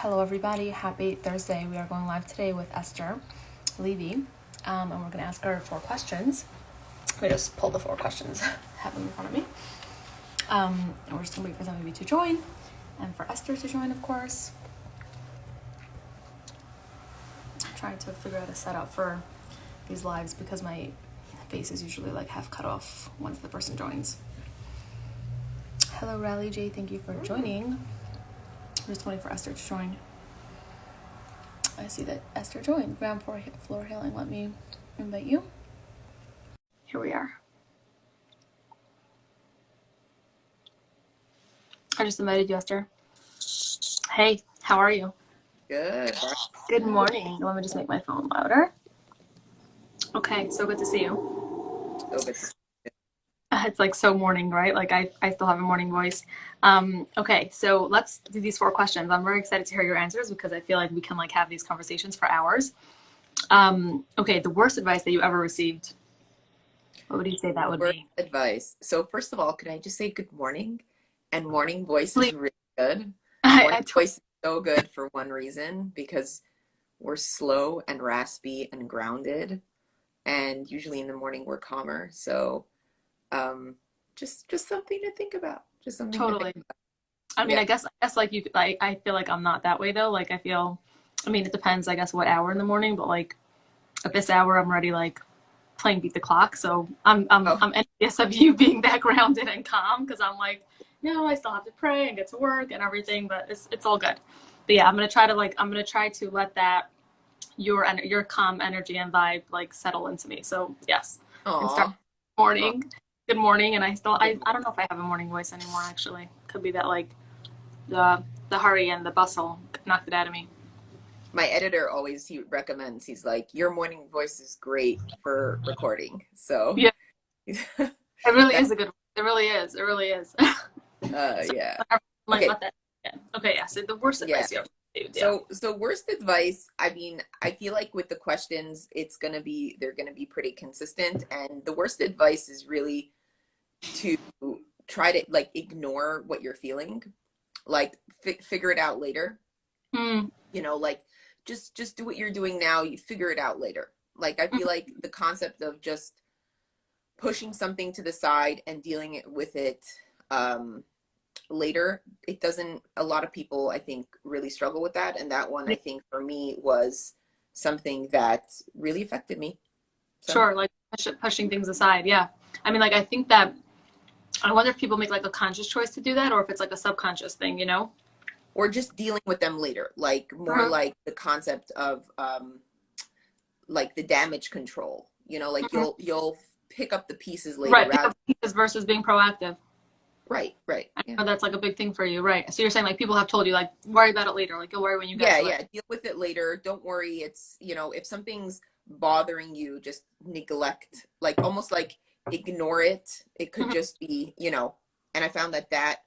Hello everybody, happy Thursday. We are going live today with Esther, Levy, and we're going to ask her 4 questions. Let me just pull the 4 questions, have them in front of me. And we're just going to wait for some of you to join, and for Esther to join, of course. I'm trying to figure out a setup for these lives because my face is usually like half cut off once the person joins. Hello Rally J, thank you for joining. I'm just waiting for Esther to join. I see that Esther joined. Ground floor healing. Let me invite you. Here we are. I just invited you, Esther. Hey, how are you? Good. Good morning. Let me just make my phone louder. Okay, so good to see you. So good. It's like so morning, right? Like I still have a morning voice. Okay, so let's do these 4 questions. I'm very excited to hear your answers because I feel like we can like have these conversations for hours. Okay, the worst advice that you ever received. What would you say that would be? Advice. So first of all, can I just say good morning? And morning voice is really good. Morning voice is so good for one reason, because we're slow and raspy and grounded, and usually in the morning we're calmer. So just something to think about. Just something to think about. I mean, I guess like you, like I feel like I'm not that way though. Like I feel, I mean, it depends, I guess, what hour in the morning, but like at this hour, I'm already like playing beat the clock. So I'm envious of you being that grounded and calm, because I'm like, no, I still have to pray and get to work and everything, but it's all good. But yeah, I'm gonna try to let that your calm energy and vibe like settle into me. So yes, and start morning. Good morning, and I don't know if I have a morning voice anymore. Actually, could be that like the hurry and the bustle knocked it out of me. My editor always, he recommends, he's like, your morning voice is great for recording. So yeah, it really is a good. It really is. It really is. Yeah. Okay. Okay. Yeah. So the worst advice you ever received. Yeah. So worst advice. I mean, I feel like with the questions, they're gonna be pretty consistent. And the worst advice is really to try to like ignore what you're feeling, like figure it out later. You know, like just do what you're doing now. You figure it out later. Like I feel like the concept of just pushing something to the side and dealing with it later, it doesn't, a lot of people I think really struggle with that, and that one I think for me was something that really affected me. So. Sure, like pushing things aside. Yeah, I mean, like I think that I wonder if people make like a conscious choice to do that, or if it's like a subconscious thing, you know, or just dealing with them later, like more like the concept of like the damage control, you know, like you'll pick up the pieces later, right? Pick up pieces versus being proactive. Right. I know that's like a big thing for you, right? So you're saying like people have told you like worry about it later, like you'll worry when you get to it. Deal with it later. Don't worry. It's, you know, if something's bothering you, just neglect, like almost like ignore it. It could just be, you know. And I found that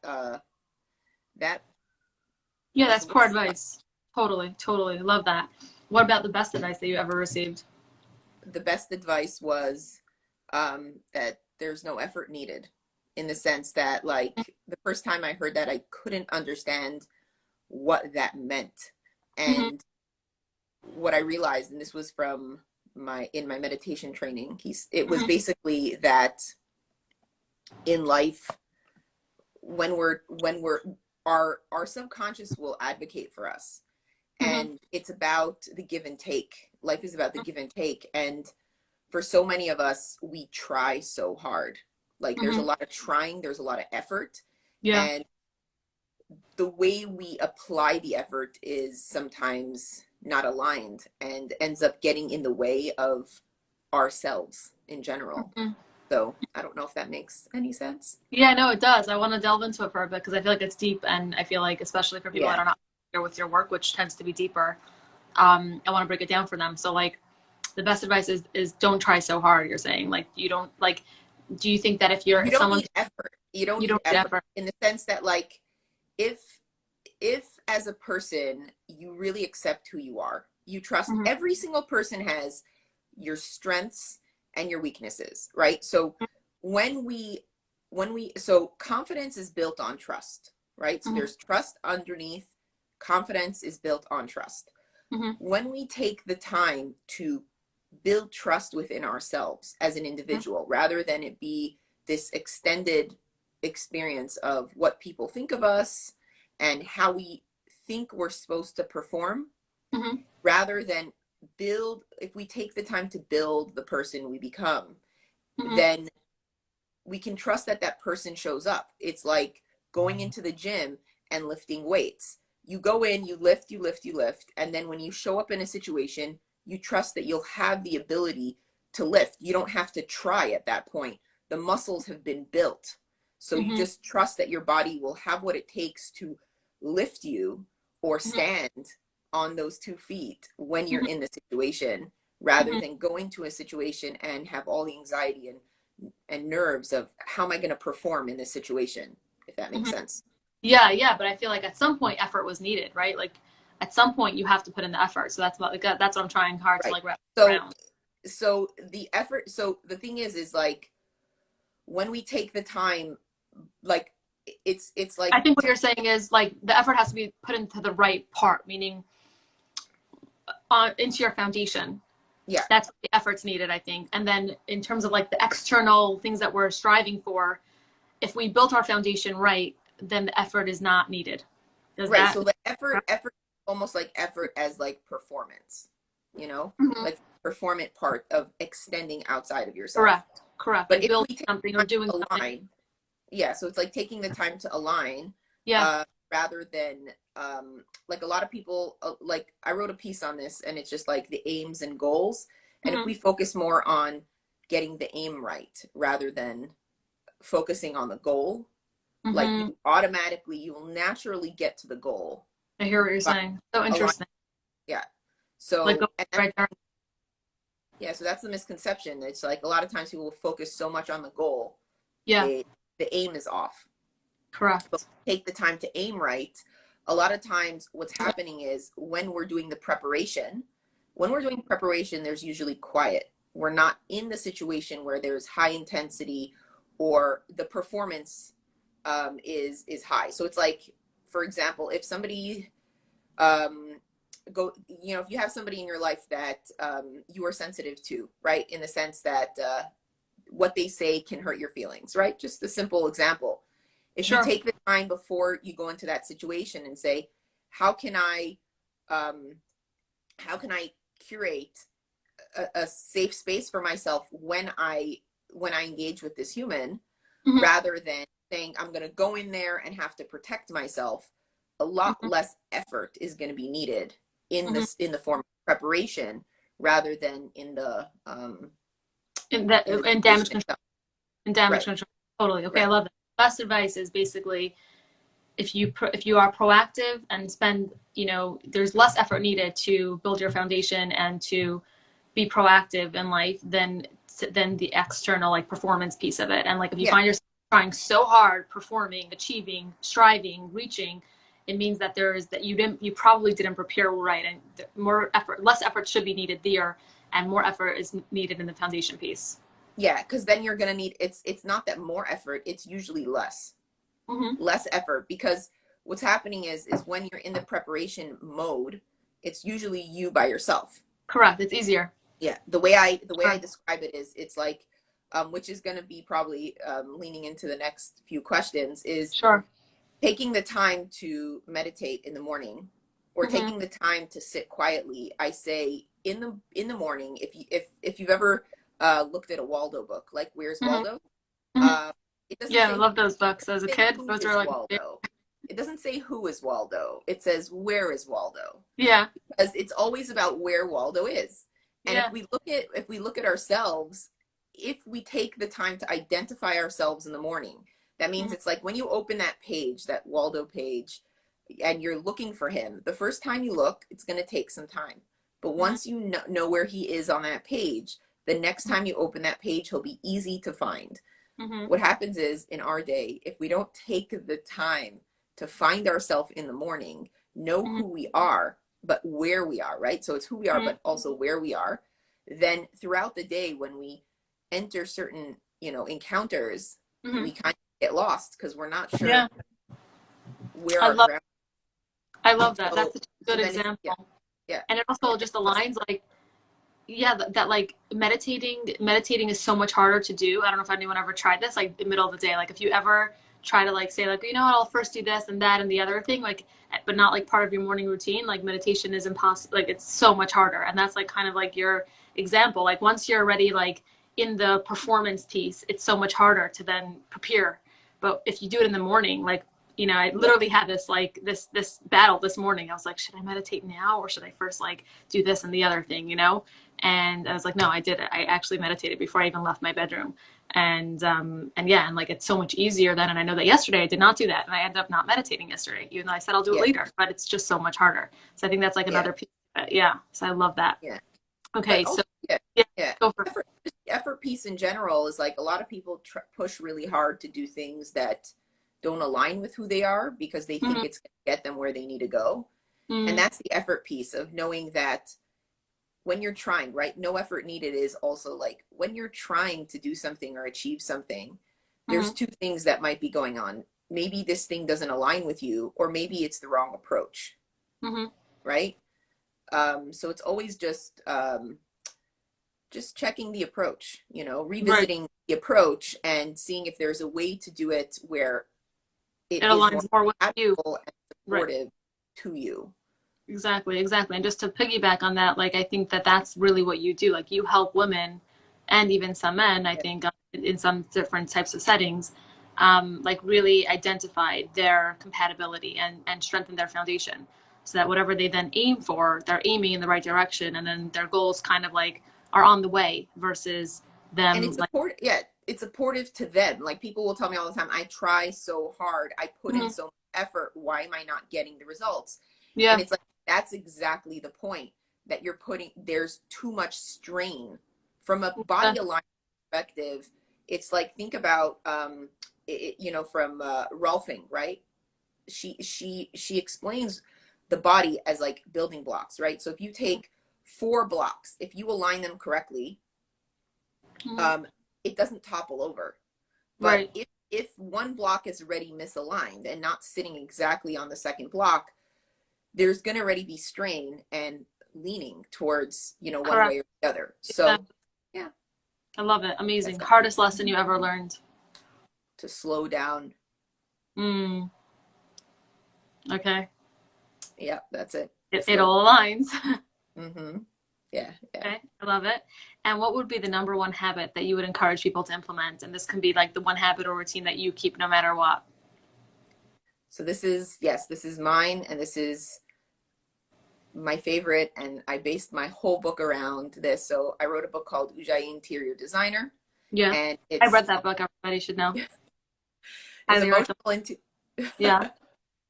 yeah, that's poor advice. Totally love that. What about the best advice that you ever received? The best advice was that there's no effort needed, in the sense that like the first time I heard that, I couldn't understand what that meant. And what I realized, and this was from my meditation training, it was basically that in life, when our subconscious will advocate for us, and it's about the give and take. Life is about the give and take, and for so many of us, we try so hard. Like there's a lot of trying, there's a lot of effort. And the way we apply the effort is sometimes not aligned and ends up getting in the way of ourselves in general. So I don't know if that makes any sense. Yeah, no, it does. I want to delve into it for a bit because I feel like it's deep, and I feel like especially for people that are not familiar with your work, which tends to be deeper, I want to break it down for them. So like the best advice is don't try so hard. You're saying like you don't like. Do you think that if you don't need effort, you don't need effort in the sense that like if as a person you really accept who you are, you trust every single person has your strengths and your weaknesses, right? So so confidence is built on trust, right? So there's trust underneath Confidence is built on trust. Mm-hmm. When we take the time to build trust within ourselves as an individual, rather than it be this extended experience of what people think of us and how we think we're supposed to perform, Mm-hmm. rather than build, if we take the time to build the person we become, Mm-hmm. then we can trust that that person shows up. It's like going into the gym and lifting weights. You go in, you lift, you lift, you lift. And then when you show up in a situation, you trust that you'll have the ability to lift. You don't have to try at that point. The muscles have been built. So you Mm-hmm. just trust that your body will have what it takes to lift you or stand on those 2 feet when you're in the situation, rather Mm-hmm. than going to a situation and have all the anxiety and nerves of how am I going to perform in this situation, if that makes Mm-hmm. sense. Yeah, but I feel like at some point effort was needed, right? Like at some point you have to put in the effort. So that's like that's what I'm trying hard to Right. like wrap So around. so the effort, so the thing is like when we take the time, like it's like I think what you're saying is like the effort has to be put into the right part, meaning into your foundation. yeah. That's what the effort's needed, I think. And then in terms of like the external things that we're striving for, if we built our foundation right, then the effort is not needed. Does Right. that? So the effort almost like effort as like performance, you know, Mm-hmm. like performant part of extending outside of yourself. Correct. But Like if building we take something or time doing to something. align, yeah, so it's like taking the time to align, Yeah. rather than like a lot of people, like I wrote a piece on this, and it's just like the aims and goals. And if Mm-hmm. we focus more on getting the aim right rather than focusing on the goal, like Mm-hmm. you will naturally get to the goal I hear what you're by saying. So aligning. interesting. Yeah. Like go So and right there. yeah, so that's the misconception. It's like a lot of times people will focus so much on the goal, Yeah. the aim is off. But Correct. take the time to aim right. A lot of times what's happening is when we're doing the preparation, there's usually quiet. We're not in the situation where there's high intensity or the performance is high. So it's like, for example, if somebody um, if you have somebody in your life that you are sensitive to, right? In the sense that what they say can hurt your feelings, right? Just a simple example. If you Sure. take the time before you go into that situation and say, how can I, um, how can I curate a safe space for myself when I engage with this human, Mm-hmm. rather than saying I'm going to go in there and have to protect myself. A lot Mm-hmm. less effort is going to be needed in Mm-hmm. this, in the form of preparation, rather than And that in the and damage situation control. itself. And damage Right. control. Totally. Okay, I Right. love that. Best advice is basically if you are proactive and spend, there's less effort needed to build your foundation and to be proactive in life than the external like performance piece of it. And like if you Yeah. find yourself trying so hard, performing, achieving, striving, reaching, it means that you probably didn't prepare right, and less effort should be needed there, and more effort is needed in the foundation piece. Yeah. Cause then you're going to need, it's not that more effort, it's usually Mm-hmm. less effort, because what's happening is when you're in the preparation mode, it's usually you by yourself. Correct. It's easier. Yeah, the way I Sure. describe it is it's like which is going to be probably leaning into the next few questions, is Sure. taking the time to meditate in the morning, or Mm-hmm. taking the time to sit quietly. I say in the morning, if you've ever looked at a Waldo book, like Where's Mm-hmm. Waldo, Mm-hmm. uh, it doesn't Yeah, I say love those books as a kid. who Those are is like, Waldo. It doesn't say who is Waldo. It says where is Waldo, yeah, because it's always about where Waldo is. And yeah. if we look at ourselves, if we take the time to identify ourselves in the morning, that means Mm-hmm. it's like when you open that page, that Waldo page, and you're looking for him, the first time you look, it's going to take some time. But Mm-hmm. once you know where he is on that page, the next time you open that page, he'll be easy to find. Mm-hmm. What happens is in our day, if we don't take the time to find ourselves in the morning, know Mm-hmm. who we are, but where we are, right? So it's who we are, Mm-hmm. but also where we are. Then throughout the day, when we enter certain, encounters, Mm-hmm. we kind of get lost because we're not sure Yeah, where I our love ground. I love that. That's So, such a so good then it's, yeah, example. yeah, And it yeah. also just aligns like, yeah, that like meditating is so much harder to do. I don't know if anyone ever tried this, like the middle of the day. Like if you ever try to like say like, you know what, I'll first do this and that and the other thing, like, but not like part of your morning routine, like meditation is impossible. Like it's so much harder. And that's like kind of like your example. Like once you're already like in the performance piece, it's so much harder to then prepare. But if you do it in the morning, like, I Yeah. literally had this like this battle this morning. I was like, should I meditate now or should I first like do this and the other thing, And I was like, no, I did it. I actually meditated before I even left my bedroom. And yeah, and like it's so much easier then. And I know that yesterday I did not do that, and I ended up not meditating yesterday, even though I said I'll do it Yeah. later. But it's just so much harder. So I think that's like Yeah. another piece of it. Yeah. So I love that. Yeah. But Okay, so also, yeah, yeah, yeah. go for it. Effort piece in general is like a lot of people push really hard to do things that don't align with who they are because they think Mm-hmm. it's going to get them where they need to go. And Mm-hmm. that's the effort piece of knowing that when you're trying, right? No effort needed is also like when you're trying to do something or achieve something, Mm-hmm. there's two things that might be going on. Maybe this thing doesn't align with you, or maybe it's the wrong approach, Mm-hmm. right? So it's always just checking the approach, Right. revisiting the approach and seeing if there's a way to do it where it It is more aligns more with you. compatible and Right. supportive to you. Exactly, exactly. And just to piggyback on that, like I think that that's really what you do. Like you help women and even some men, I Yeah. think, in some different types of settings, like really identify their compatibility and strengthen their foundation so that whatever they then aim for, they're aiming in the right direction and then their goals kind of like are on the way versus And them it's like, support, yeah, it's supportive to them. Like people will tell me all the time, I try so hard, I put in "Mhm, so much effort, why am I not getting the results? And yeah, it's like that's exactly the point that you're putting, there's too much strain from a uh, body alignment perspective. It's like think about from Rolfing, right? She explains the body as like building blocks, right? So if you take 4 blocks, if you align them correctly, mhm, um, it doesn't topple over. But right, if one block is already misaligned and not sitting exactly on the second block, there's going to already be strain and leaning towards, one correct, way or the other. So exactly. yeah, I love it. that's Amazing. that. Hardest lesson you ever learned? To slow down. Mm, okay. Yeah, that's it. It Slow. all aligns. Mm-hmm. Yeah, yeah. Okay, I love it. And what would be the number one habit that you would encourage people to implement? And this can be like the one habit or routine that you keep no matter what. So this is mine, and this is my favorite, and I based my whole book around this. So I wrote a book called Ujjayi Interior Designer, Yeah, and I read that book. Everybody should know. it's Highly recommend. Yeah.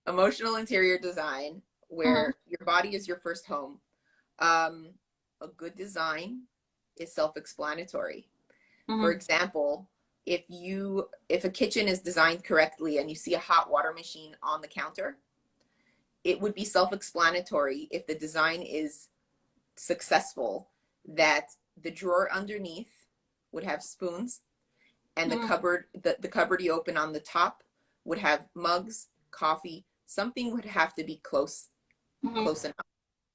emotional interior design, Mm-hmm. where your body is your first home. Um, a good design is self-explanatory. For Mm-hmm. example, if a kitchen is designed correctly and you see a hot water machine on the counter, it would be self-explanatory if the design is successful that the drawer underneath would have spoons, and Mm-hmm. the cupboard you open on the top would have mugs, coffee. Something would have to be Mm-hmm. close enough.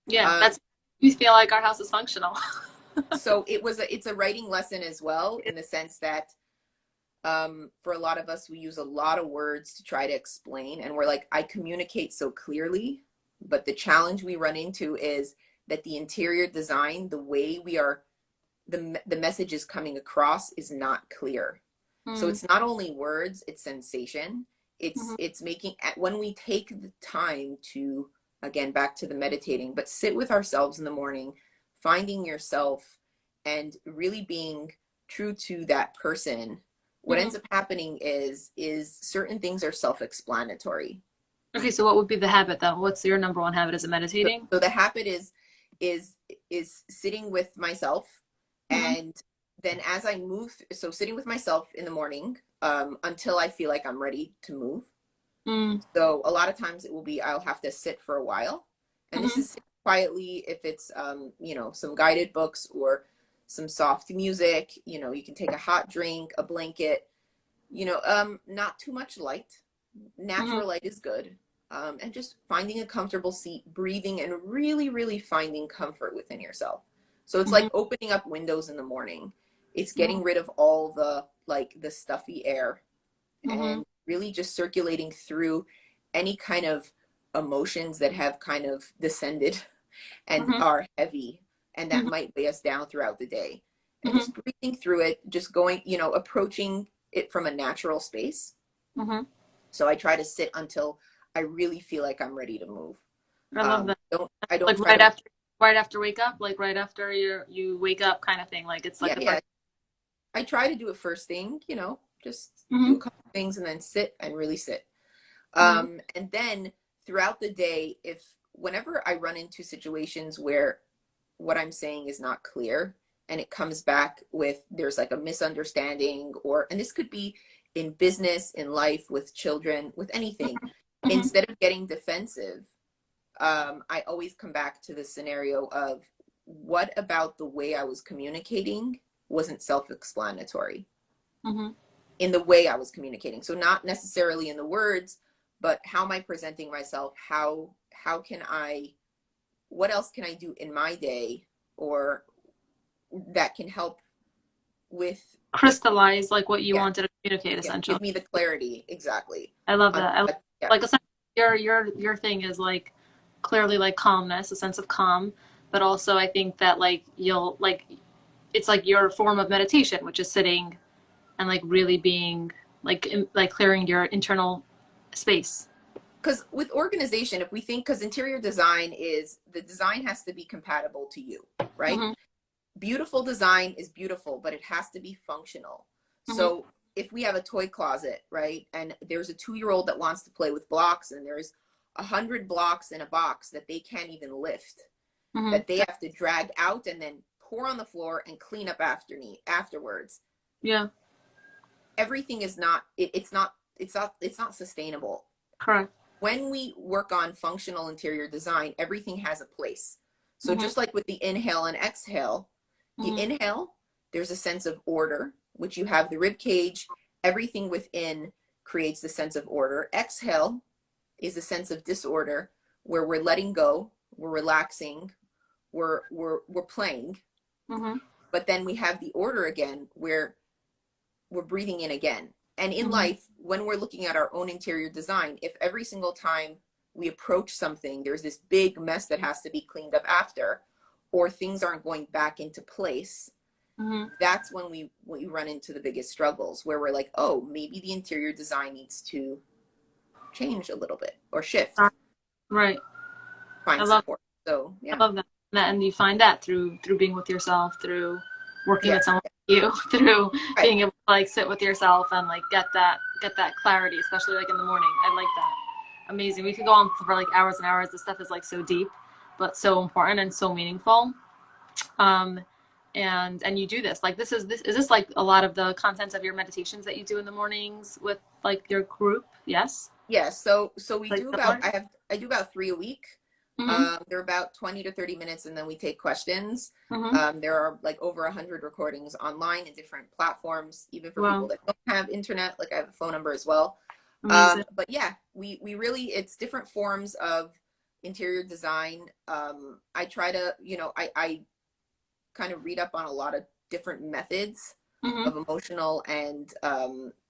Yeah, Um, that's. We feel like our house is functional. so it's a writing lesson as well, in the sense that for a lot of us, we use a lot of words to try to explain, and we're like, I communicate so clearly, but the challenge we run into is that the interior design, the way we are, the message is coming across is not clear. So Mm-hmm. it's not only words, it's sensation. Mm-hmm. It's making, when we take the time to, again, back to the meditating, but sit with ourselves in the morning, finding yourself and really being true to that person. What Mm-hmm. ends up happening is certain things are self-explanatory. Okay, so what would be the habit though? What's your number one habit? Is it So, meditating? so the habit is is sitting with myself, Mm-hmm. and then as I move, so sitting with myself in the morning, until I feel like I'm ready to move. So a lot of times it will be, I'll have to sit for a while, and this Mm-hmm. is quietly. If it's some guided books or some soft music, you can take a hot drink, a blanket, not too much light. Mm-hmm. Natural light is good. and just finding a comfortable seat, breathing, and really, really finding comfort within yourself. So it's like opening up windows in the morning. It's getting rid of all the like the stuffy air and really just circulating through any kind of emotions that have kind of descended and are heavy and that might weigh us down throughout the day. And just breathing through it, just going, approaching it from a natural space. So I try to sit until I really feel like I'm ready to move. I love that. I don't like try to, right after wake up, like right after you wake up kind of thing. Like it's like yeah. I try to do it first thing, just do a couple things and then sit and really sit. And then throughout the day, whenever I run into situations where what I'm saying is not clear and it comes back with, there's like a misunderstanding and this could be in business, in life, with children, with anything, instead of getting defensive, I always come back to the scenario of what about the way I was communicating wasn't self-explanatory in the way I was communicating. So not necessarily in the words, but how am I presenting myself? How can what else can I do in my day or that can help with crystallize like what you wanted to communicate, essentially. Give me the clarity. Exactly. I love that. Like your thing is like clearly like calmness, a sense of calm, but also I think that like you'll like it's like your form of meditation, which is sitting and like really being like clearing your internal space. Because with organization, if we think, because interior design is, the design has to be compatible to you, right? Beautiful design is beautiful, but it has to be functional. So if we have a toy closet, right, and there's a 2-year-old that wants to play with blocks and there's 100 blocks in a box that they can't even lift, that they have to drag out and then pour on the floor and clean up afterwards. Yeah. Everything is not, it's not sustainable. Correct. When we work on functional interior design, everything has a place. So just like with the inhale and exhale, you inhale, there's a sense of order, which you have the rib cage, everything within creates the sense of order. Exhale is a sense of disorder where we're letting go, we're relaxing, we're playing. But then we have the order again where we're breathing in again. And in life, when we're looking at our own interior design, if every single time we approach something, there's this big mess that has to be cleaned up after, or things aren't going back into place, that's when we run into the biggest struggles, where we're like, oh, maybe the interior design needs to change a little bit or shift. Right. Find support. So yeah. I love that. And you find that through being with yourself, through working with someone like you, through being able to like sit with yourself and like get that clarity, especially like in the morning. I like that. Amazing. We could go on for like hours and hours. This stuff is like so deep, but so important and so meaningful. And you do this. Like is this like a lot of the contents of your meditations that you do in the mornings with like your group? Yes. Yes. So we like do about I do about 3 a week. They're about 20 to 30 minutes and then we take questions. There are like over 100 recordings online in different platforms, even for people that don't have internet. Like I have a phone number as well. But yeah, we really, it's different forms of interior design. I try to, I kind of read up on a lot of different methods of emotional and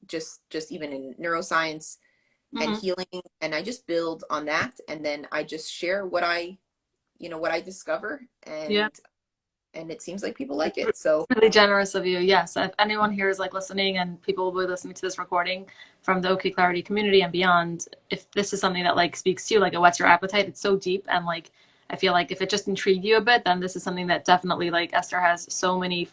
just even in neuroscience and healing, and I just build on that, and then I just share what I discover, and it seems like people like it. So really generous of you. Yes, if anyone here is like listening, and people will be listening to this recording from the OK Clarity community and beyond, if this is something that like speaks to you, like it whets your appetite, it's so deep, and like I feel like if it just intrigued you a bit, then this is something that definitely, like Esther has so many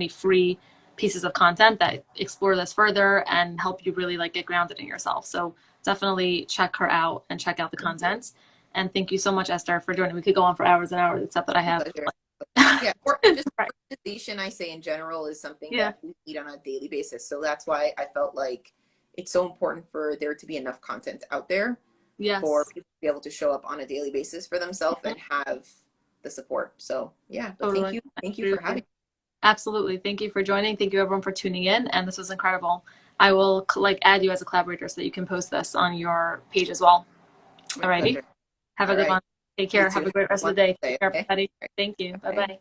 free pieces of content that explore this further and help you really like get grounded in yourself. So definitely check her out and check out the content. And thank you so much, Esther, for joining. We could go on for hours and hours, except that I have. Yeah, or just organization, I say in general, is something that we need on a daily basis. So that's why I felt like it's so important for there to be enough content out there for people to be able to show up on a daily basis for themselves and have the support. So yeah, but thank you for having me. Absolutely. Thank you for joining. Thank you everyone for tuning in. And this was incredible. I will add you as a collaborator so that you can post this on your page as well. My Alrighty. pleasure. Have a All good right. one. Take You care. Have too. a great rest of the Wonderful day. day. Take care, Okay. everybody. Thank you. Bye Bye. bye.